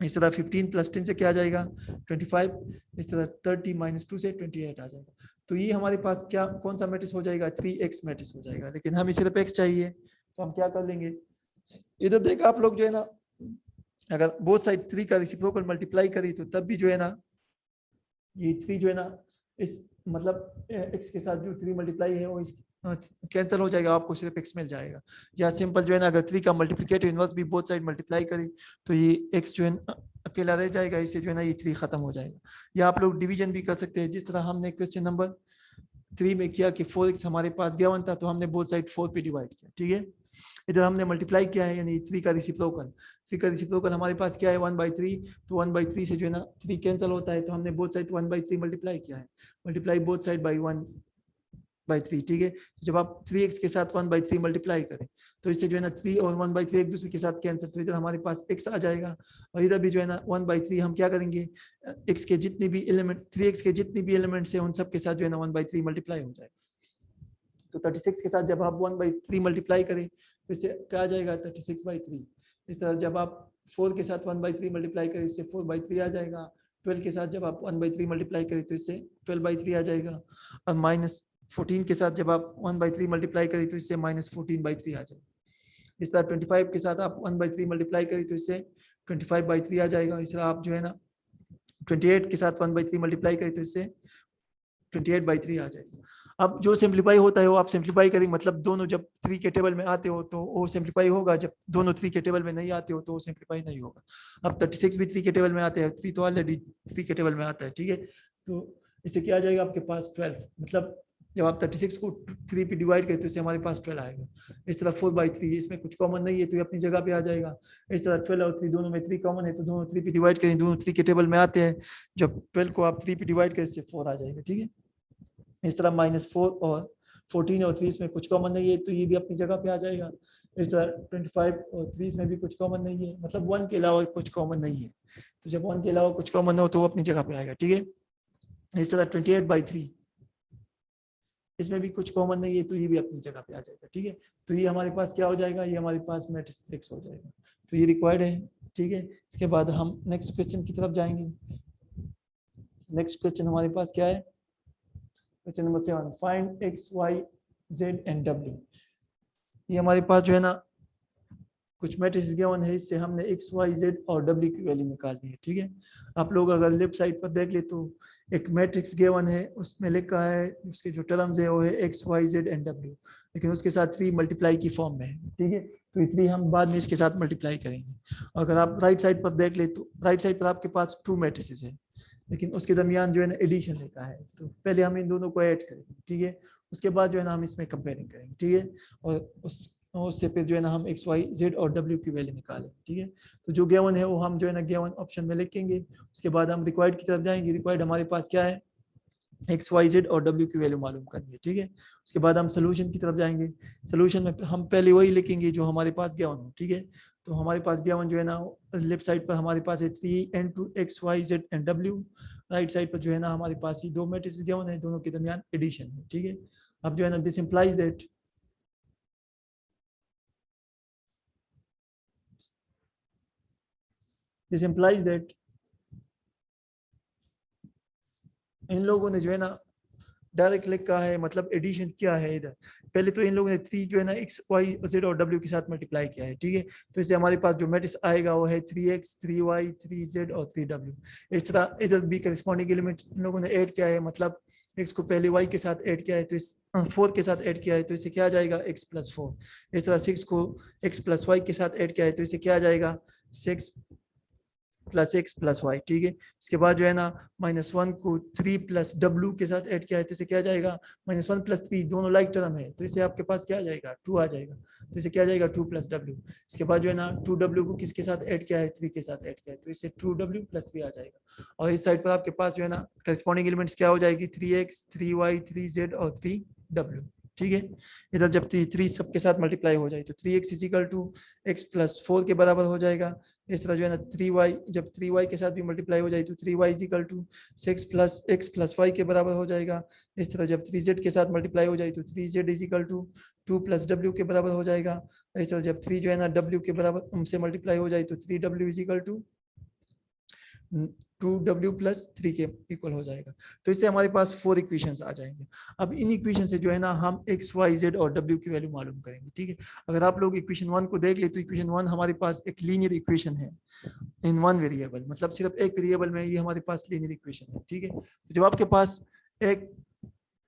इस तरह 15 + 10 से क्या आ जाएगा 25, इस तरह 30 - 2 से 28 आ जाएगा। तो ये हमारे पास क्या कौन सा मैट्रिक्स हो जाएगा 3x मैट्रिक्स हो जाएगा, लेकिन हमें सिर्फ x चाहिए तो हम क्या कर लेंगे, इधर देखा आप लोग जो है ना अगर बोथ साइड 3 का रेसिप्रोकल मल्टीप्लाई करी तो तब भी जो है ना ये 3 जो है ना इस मतलब x के साथ जो 3 मल्टीप्लाई है वो इस कैंसिल हो जाएगा, आपको सिर्फ x मिल जाएगा। या सिंपल जो है ना अगर 3 का मल्टीप्लिकेटिव इनवर्स भी बोथ साइड मल्टीप्लाई करी तो ये x जो है अकेला रह जाएगा, इससे जो है ना ये 3 खत्म हो जाएगा। या आप लोग डिवीजन भी कर सकते हैं, जिस तरह हमने क्वेश्चन नंबर 3 में किया कि 4x हमारे पास गिवन था तो हमने बोथ साइड 4 पे डिवाइड किया। ठीक है, इधर हमने मल्टीप्लाई किया है यानी 3 का रेसिप्रोकल, 3 का रेसिप्रोकल हमारे पास क्या है 1/3, तो 1/3 से जो है ना 3 कैंसिल होता है तो हमने बोथ साइड 1/3 मल्टीप्लाई किया है, मल्टीप्लाई बोथ साइड बाय 1/3। ठीक है, तो जब आप 3x के साथ 1/3 मल्टीप्लाई करें तो इससे जो है ना 3 और 1/3 एक दूसरे के साथ कैंसिल, तो इधर हमारे पास x आ जाएगा, और इधर भी जो है ना 1/3 हम क्या करेंगे x के जितने भी एलिमेंट 3x के जितने भी एलिमेंट्स हैं उन सब के साथ जो है ना 1/3 मल्टीप्लाई हो जाएगा। तो 36 के साथ जब आप 1/3 मल्टीप्लाई करें तो इससे क्या आ जाएगा 36/3। इस तरह जब आप 4 के साथ 1/3 मल्टीप्लाई करें इससे 4/3 आ जाएगा। 12 के साथ जब आप 1/3 मल्टीप्लाई करें तो इससे 12/3 आ जाएगा, और -14 के साथ जब आप 1/3 मल्टीप्लाई करें तो इससे -14/3 आ जाएगा। इस तरह 25 के साथ आप 1/3 मल्टीप्लाई करें तो इससे 25/3 आ जाएगा। इस तरह आप जो है ना 28 के साथ 1/3 मल्टीप्लाई करें तो इससे 28/3 आ जाएगा। अब जो सिंप्लीफाई होता है वो आप सिंप्लीफाई करेंगे, मतलब दोनों जब 3 के टेबल में आते हो तो वो सिंप्लीफाई होगा, जब दोनों 3 के टेबल में नहीं आते हो तो वो सिंप्लीफाई नहीं होगा। अब 36 भी 3 के टेबल में आते हैं, 3 तो ऑलरेडी 3 के टेबल में आता है। ठीक है, तो इससे क्या आ जाएगा आपके पास 12, मतलब जब आप 36 को 3 पे डिवाइड करें तो इससे हमारे पास 12 आएगा। इस तरह 4/3 इसमें कुछ कॉमन नहीं है तो ये अपनी जगह पे आ जाएगा। इस तरह 12 और 3 दोनों में 3 कॉमन है तो दोनों 3 पे डिवाइड करें, दोनों 3 के टेबल में आते हैं, जब 12 को आप 3 पे डिवाइड करें इससे 4 आ जाएगा। ठीक है, इस तरह -4 और 14 और 3 में कुछ कॉमन नहीं है तो ये भी अपनी जगह पे आ जाएगा। इस तरह 25 और 30 में भी कुछ कॉमन नहीं है, मतलब 1 के अलावा कुछ कॉमन नहीं है, तो जब 1 के अलावा कुछ कॉमन हो तो वो अपनी जगह पे आएगा। ठीक है, इस तरह 28/3 इसमें भी कुछ कॉमन नहीं है तो ये भी अपनी जगह पे आ जाएगा। ठीक है, तो ये हमारे पास क्या हो जाएगा, ये हमारे पास मैट्रिक्स हो जाएगा, तो ये रिक्वायर्ड है। ठीक है, इसके बाद हम नेक्स्ट क्वेश्चन की तरफ जाएंगे। नेक्स्ट क्वेश्चन हमारे पास क्या है, question number 7, find x y z and w। ये हमारे पास जो है ना कुछ मैट्रिक्स गिवन है, इससे हमने x y z और w की वैल्यू निकालनी है। ठीक है, आप लोग अगर लेफ्ट साइड पर देख ले तो एक मैट्रिक्स गिवन है, उसमें लिखा है उसके जो टर्म्स है वो है x y z and w, लेकिन उसके साथ 3 मल्टीप्लाई की फॉर्म में है। ठीक है, तो ये 3 हम बाद में इसके साथ मल्टीप्लाई करेंगे। अगर आप राइट साइड पर देख ले तो राइट साइड पर आपके पास 2 मैट्रिसेस है, लेकिन उसके दरमियान जो है ना एडिशन लिखा है, तो पहले हम इन दोनों को ऐड करेंगे। ठीक है, उसके बाद जो है ना हम इसमें कंपेयरिंग करेंगे। ठीक है, और उससे फिर जो है ना हम x y z और w की वैल्यू निकालें। ठीक है, तो जो गिवन है वो हम जो है ना गिवन ऑप्शन में लिखेंगे, उसके बाद हम रिक्वायर्ड की तरफ जाएंगे। रिक्वायर्ड हमारे पास क्या है x y z और w की वैल्यू मालूम करनी है। ठीक है, उसके बाद हम सोल्यूशन की तरफ जाएंगे। सोल्यूशन में हम पहले वही लिखेंगे जो हमारे पास गिवन हो। ठीक है, तो हमारे पास गिवन जो है ना लेफ्ट साइड पर हमारे पास है 3n2 x y z and w, right side पर जो है ना हमारे पास ये 2 मैट्रिक्स गिवन है, दोनों के दरमियान एडिशन है। ठीक है, अब जो है ना दिस इंप्लाइज दैट इन लोगों ने जो है ना डायरेक्ट लिखा है, मतलब एडिशन क्या है इधर। पहले तो इन लोगों ने 3 जो है ना x y z और w के साथ मल्टीप्लाई किया है। ठीक है, तो इससे हमारे पास जो मैट्रिक्स आएगा वो है 3x 3y 3z और 3w। इस तरह इधर भी करस्पॉन्डिंग एलिमेंट इन लोगों ने ऐड किया है, मतलब x को पहले y के साथ ऐड किया है तो इस 4 के साथ ऐड किया है तो इससे क्या आ जाएगा x + 4। इस तरह 6 को x + y के साथ ऐड किया है तो इससे क्या आ जाएगा 6 + x + y। ठीक है, इसके बाद जो है ना -1 को 3 + w के साथ ऐड किया है तो इसे क्या जाएगा -1 + 3, दोनों लाइक टर्म है तो इसे आपके पास क्या आ जाएगा 2 आ जाएगा, तो इसे क्या आ जाएगा 2 + w। इसके बाद जो है ना 2w को किसके साथ ऐड किया है 3 के साथ ऐड किया है तो इसे 2w + 3 आ जाएगा। और इस साइड पर आपके पास जो है ना करस्पॉन्डिंग एलिमेंट्स क्या हो जाएगी 3x 3y 3z और 3w। ठीक है। इधर जब 3 सबके साथ मल्टीप्लाई हो जाए तो 3x is equal to x plus 4 के बराबर हो जाएगा। इस तरह जो है ना 3y जब 3y के साथ भी मल्टीप्लाई हो जाए तो 3y is equal to 6 plus x plus y के बराबर हो जाएगा। इस तरह जब 3z के साथ मल्टीप्लाई हो जाए तो 3z is equal to 2 plus w के बराबर हो जाएगा। इस तरह जब 3 जो है ना w के बराबर उनसे मल्टीप्लाई हो जाए तो 3w is equal to 2w plus 3 के इक्वल हो जाएगा। तो इससे हमारे पास 4 इक्वेशंस आ जाएंगे। अब इन इक्वेशन से जो है ना हम x y z और w की वैल्यू मालूम करेंगे। ठीक है, अगर आप लोग इक्वेशन 1 को देख ले तो इक्वेशन 1 हमारे पास एक लीनियर इक्वेशन है इन वन वेरिएबल, मतलब सिर्फ एक वेरिएबल में ये हमारे पास लीनियर इक्वेशन है। ठीक है, तो जब आपके पास एक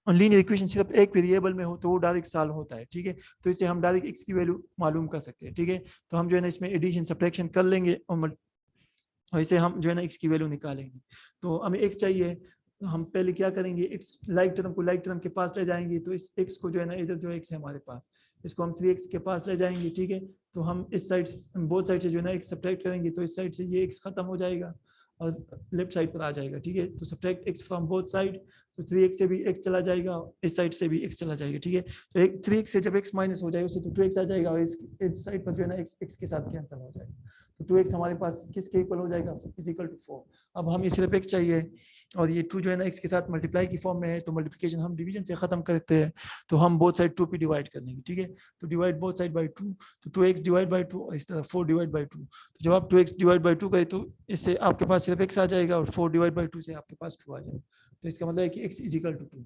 लीनियर इक्वेशन सिर्फ एक वेरिएबल में हो तो वो डायरेक्ट सॉल्व होता है। ठीक है, तो इससे हम डायरेक्ट x की वैल्यू मालूम कर सकते हैं। ठीक है, तो हम जो है ना इसमें एडिशन सब्ट्रैक्शन कर लेंगे और इसे हम जो है ना x की वैल्यू निकालेंगे। तो हमें x चाहिए, तो हम पहले क्या करेंगे, x लाइक टर्म को लाइक टर्म के पास ले जाएंगे। तो इस x को जो है ना इधर जो x है हमारे पास, इसको हम 3x के पास ले जाएंगे। ठीक है, तो हम इस साइड बोथ साइड से जो है ना x सब्ट्रैक्ट करेंगे तो इस साइड से ये x खत्म हो जाएगा और लेफ्ट साइड पर आ जाएगा। ठीक है, तो subtract x from both side, तो 3x से भी x चला जाएगा, इस साइड से भी x चला जाएगा। ठीक है, तो एक 3x से जब x माइनस हो जाए उससे तो 2x आ जाएगा और इस साइड पर जो है ना x के साथ कैंसिल हो जाएगा। तो 2x हमारे पास किसके इक्वल हो जाएगा, इज इक्वल टू 4। अब हमें सिर्फ x चाहिए और ये 2 जो है ना x के साथ मल्टीप्लाई की फॉर्म में है, तो मल्टीप्लिकेशन हम डिवीजन से खत्म करते हैं, तो हम बोथ साइड 2 पे डिवाइड कर लेंगे। ठीक है, तो डिवाइड बोथ साइड बाय 2, तो 2x डिवाइड बाय 2 और इस तरह 4 डिवाइड बाय 2। तो जब आप 2x डिवाइड बाय 2 करें तो इससे आपके पास सिर्फ x आ जाएगा और 4 डिवाइड बाय 2 से आपके पास 2 आ जाएगा। तो इसका मतलब है कि x is equal to 2।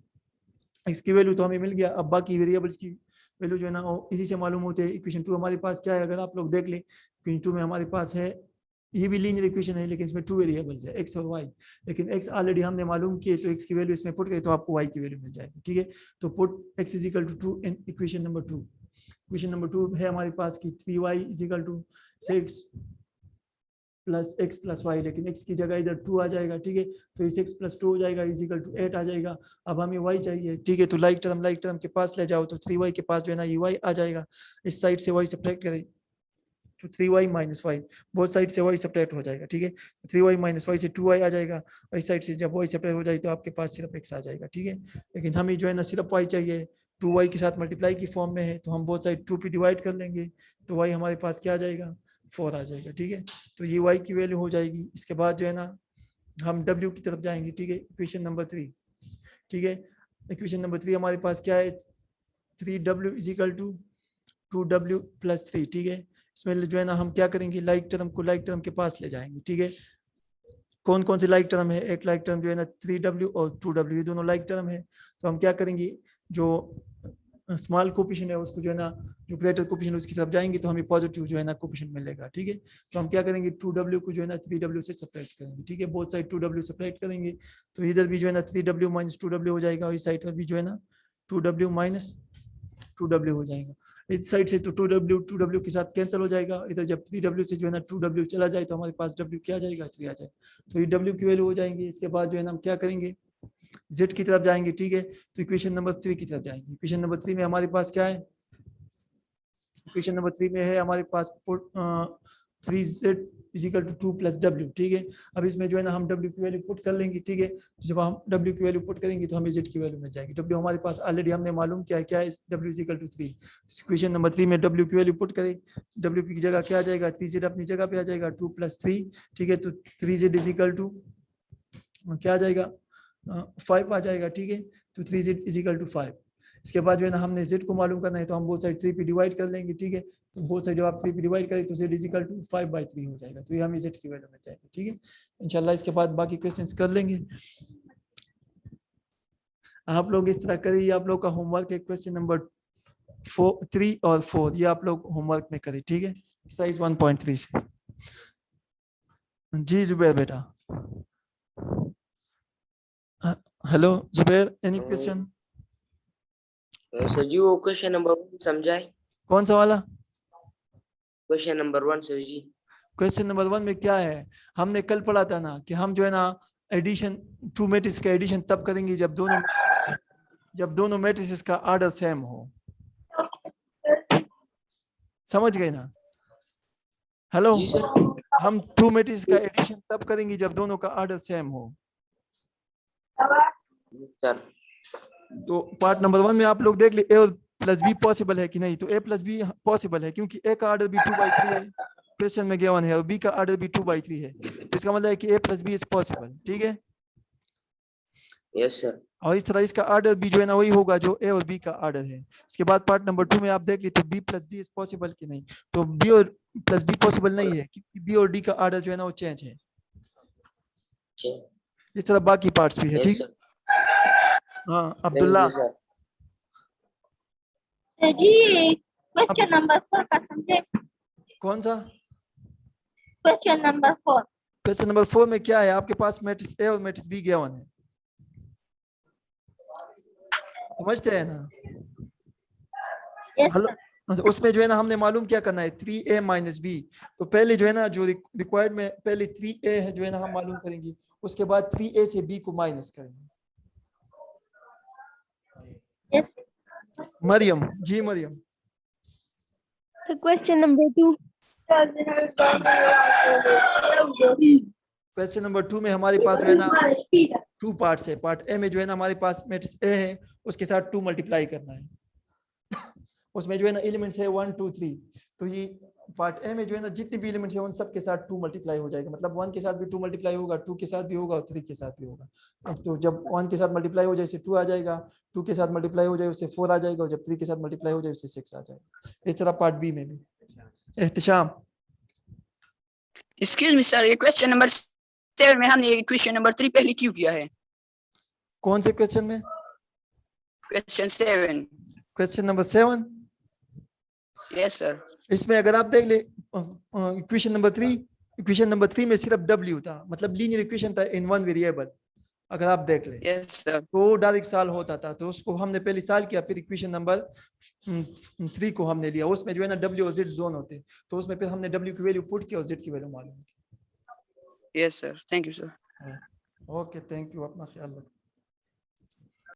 x की वैल्यू तो हमें मिल गया। अब बाकी वेरिएबल्स की वैल्यू जो है ना इसी से मालूम होते हैं। इक्वेशन 2 हमारे पास क्या है, अगर आप लोग देख लें, इक्वेशन 2 में हमारे पास है, ये भी लीनियर इक्वेशन है लेकिन इसमें 2 वेरिएबल्स है x और y, लेकिन x ऑलरेडी हमने मालूम किए तो x की वैल्यू इसमें पुट करें तो आपको y की वैल्यू मिल जाएगी। ठीक है, तो put x is equal to 2 in equation number 2। Equation number 2 है हमारे पास कि 3y is equal to 6 plus x plus y, लेकिन x की जगह इधर 2 आ जाएगा। ठीक है, तो इस x प्लस 2 हो जाएगा इज इक्वल टू 8 आ जाएगा। अब हमें y चाहिए। ठीक है, तो लाइक टर्म के पास ले जाओ तो 3y के पास जो है ना ये y आ जाएगा। इस साइड से y सब्ट्रैक्ट करें तो 3y minus y, both side से y सब्ट्रैक्ट हो जाएगा। ठीक है, तो 3y माइनस वाई से 2y आ जाएगा और इस साइड से जब y सब्ट्रैक्ट हो जाए तो आपके पास सिर्फ x आ जाएगा। ठीक है, लेकिन हमें जो है ना सिर्फ y चाहिए, 2y के साथ मल्टीप्लाई की फॉर्म में है, तो हम बोथ साइड 2 पे डिवाइड कर लेंगे तो y हमारे पास क्या आ जाएगा, 4 आ जाएगा। ठीक है, तो ये y की वैल्यू हो जाएगी। इसके बाद जो है ना हम w की तरफ जाएंगे। ठीक है, इक्वेशन नंबर 3। ठीक है, इक्वेशन नंबर 3 हमारे पास क्या है, 3w is equal to 2w plus 3। ठीक है, इसमें जो है ना हम क्या करेंगे, लाइक टर्म को लाइक टर्म के पास ले जाएंगे। ठीक है, कौन कौन से लाइक टर्म है, एक लाइक टर्म जो है ना 3w और 2w, ये दोनों लाइक टर्म है। तो हम क्या करेंगे, जो स्मॉल कोफिशिएंट है उसको जो है ना, जो ग्रेटर कोफिशिएंट उसकी तरफ जाएंगे तो हमें पॉजिटिव जो है ना कोफिशिएंट मिलेगा। ठीक है, तो हम क्या करेंगे, 2w को जो है ना 3w से सब्ट्रैक्ट करेंगे। ठीक है, बोथ साइड 2w सब्ट्रैक्ट करेंगे तो इधर भी जो है ना 3w माइनस 2w हो जाएगा और इस साइड पर भी जो है ना 2w माइनस 2w हो जाएगा। इस साइड से तो 2w के साथ कैंसिल हो जाएगा। इधर जब 3w से जो है ना 2w चला जाए तो हमारे पास w क्या आ जाएगा, 3 आ जाएगा। तो ये w की वैल्यू हो जाएंगे। इसके बाद जो है ना हम क्या करेंगे, z की तरफ जाएंगे। ठीक है, तो इक्वेशन नंबर 3 की तरफ जाएंगे। इक्वेशन नंबर 3 में हमारे पास क्या है, इक्वेशन नंबर 3 में है हमारे पास 3z is equal to 2 plus w। ठीक है, अब इसमें जो है ना हम w की वैल्यू पुट कर लेंगे। ठीक है, तो जब हम w की वैल्यू पुट करेंगे तो हमें z की वैल्यू मिल जाएगी। w हमारे पास ऑलरेडी हमने मालूम किया है, क्या है, w is equal to 3। Equation number 3 में w की वैल्यू पुट करें, w की जगह क्या आ जाएगा, 3z अपनी जगह पे आ जाएगा, 2 प्लस 3। ठीक है, तो 3z इज इक्वल टू क्या आ जाएगा, 5 आ जाएगा। ठीक है, तो 3z इज इक्वल टू 5। इसके बाद जो है ना हमने z को मालूम करना है तो हम बोथ साइड 3 पे डिवाइड कर लेंगे। ठीक है, तो बोथ साइड जब आप 3 पे डिवाइड करें तो z इज इक्वल टू 5/3 हो जाएगा। तो ये हमें z की वैल्यू मिल जाएगी। ठीक है, इंशाल्लाह इसके बाद बाकी क्वेश्चंस कर लेंगे। आप लोग इस तरह करिए, आप लोग का होमवर्क है क्वेश्चन नंबर 3 और 4, ये आप लोग होमवर्क में करें। ठीक है, एक्सरसाइज 1.3 से। जी जुबैर बेटा। Hello Zubair, any question? Sir जी वो क्वेश्चन नंबर 1 समझाए। कौन सा वाला? क्वेश्चन नंबर 1 सर जी। क्वेश्चन नंबर 1 में क्या है, हमने कल पढ़ा था ना कि हम जो है ना एडिशन 2 मैट्रिक्स का एडिशन तब करेंगे जब दोनों मैट्रिक्स का ऑर्डर सेम हो। समझ गए ना? हेलो, जी सर। हम 2 मैट्रिक्स का एडिशन तब करेंगे जब दोनों का ऑर्डर सेम हो। सर तो पार्ट नंबर 1 में आप लोग देख ले ए और प्लस बी पॉसिबल है कि नहीं, तो ए प्लस बी पॉसिबल है क्योंकि ए का ऑर्डर भी 2/3 है, क्वेश्चन में गिवन है, और बी का ऑर्डर भी 2/3 है, तो इसका मतलब है कि A plus B is possible. ठीक है, यस सर। और इस तरह इसका ऑर्डर भी जो है ना वही होगा जो ए और बी का ऑर्डर है। इसके बाद पार्ट नंबर 2 में आप देख लीजिए B plus D is possible कि नहीं, तो बी और प्लस डी पॉसिबल नहीं है क्योंकि बी और डी का ऑर्डर जो है ना वो चेंज है। इस तरह बाकी पार्ट्स भी है। यस ठीक, सर। हाँ थैंक अब्दुल्ला, यू सर। जी क्वेश्चन नंबर 4 का समझे। कौन सा क्वेश्चन नंबर 4। क्वेश्चन नंबर 4 में क्या है, आपके पास मैट्रिक्स ए और मैट्रिक्स बी गिवन है, समझते हैं ना। यस हल सर। उसमें जो है ना हमने मालूम क्या करना है 3a माइनस बी, तो पहले जो है ना जो रिक्वायर्ड में पहले 3a है जो है ना हम मालूम करेंगे, उसके बाद 3a से b को माइनस करेंगे। Yes Mariam, ji Mariam, So question number 2. Question number 2 में हमारे पास जो है ना 2 पार्ट्स है। पार्ट ए में जो है ना हमारे पास मैट्रिक्स ए है, उसके साथ 2 मल्टीप्लाई करना है। उसमें जो है ना एलिमेंट्स है 1 2 3, तो ये पार्ट ए में जो है ना जितने भी एलिमेंट्स है उन सब के साथ 2 मल्टीप्लाई हो जाएगा, मतलब 1 के साथ भी 2 मल्टीप्लाई होगा, 2 के साथ भी होगा और 3 के साथ भी होगा। अब तो जब 1 के साथ मल्टीप्लाई हो जाए उससे 2 आ जाएगा, 2 के साथ मल्टीप्लाई हो जाए उससे 4 आ जाएगा, और जब 3 के साथ मल्टीप्लाई हो जाए उससे 6 आ जाएगा। इस तरह पार्ट बी में भी। एहतिशाम, एक्सक्यूज मी सर, ये क्वेश्चन नंबर 7 में हमने क्वेश्चन नंबर 3 पहले क्यों किया है? कौन से क्वेश्चन में? Question 7। Question number 7, yes sir. इसमें अगर आप देख ले इक्वेशन नंबर 3 में सिर्फ w था, मतलब लीनियर इक्वेशन था इन वन वेरिएबल। अगर आप देख ले यस सर। तो डायरेक्ट सॉल्व होता था, तो उसको हमने पहले सॉल्व किया, फिर इक्वेशन नंबर 3 को हमने लिया, उसमें जो है ना w और z जोन होते, तो उसमें फिर हमने w की वैल्यू पुट की और z की वैल्यू मालूम की। Yes sir, thank you sir. Okay, thank you, अपना ख्याल रखो।